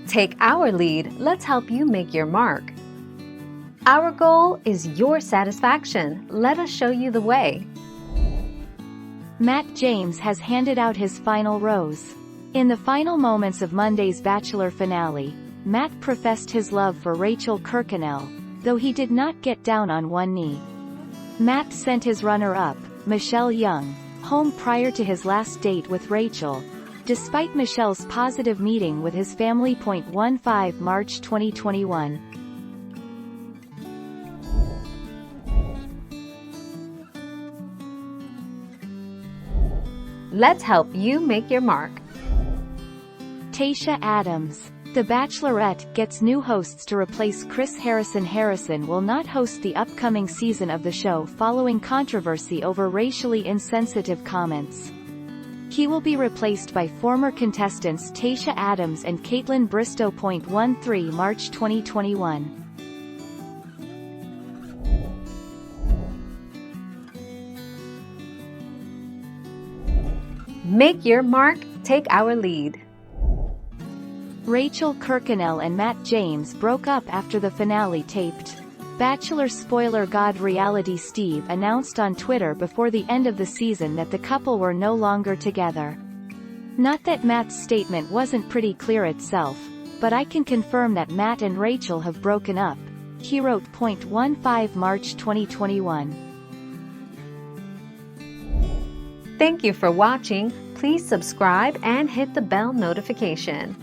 Take our lead, let's help you make your mark. Our goal is your satisfaction. Let us show you the way. Matt James has handed out his final rose. In the final moments of Monday's Bachelor finale, Matt professed his love for Rachel Kirkconnell, though he did not get down on one knee. Matt sent his runner-up, Michelle Young, home prior to his last date with Rachel, despite Michelle's positive meeting with his family. 15 March 2021. Let's help you make your mark. Tayshia Adams. The Bachelorette gets new hosts to replace Chris Harrison. Harrison will not host the upcoming season of the show following controversy over racially insensitive comments. He will be replaced by former contestants Tayshia Adams and Caitlin Bristow. 13 March 2021. Make your mark, take our lead. Rachel Kirkconnell and Matt James broke up after the finale taped. Bachelor spoiler god Reality Steve announced on Twitter before the end of the season that the couple were no longer together. Not that Matt's statement wasn't pretty clear itself, but I can confirm that Matt and Rachel have broken up, he wrote. 15 March 2021. Thank you for watching. Please subscribe and hit the bell notification.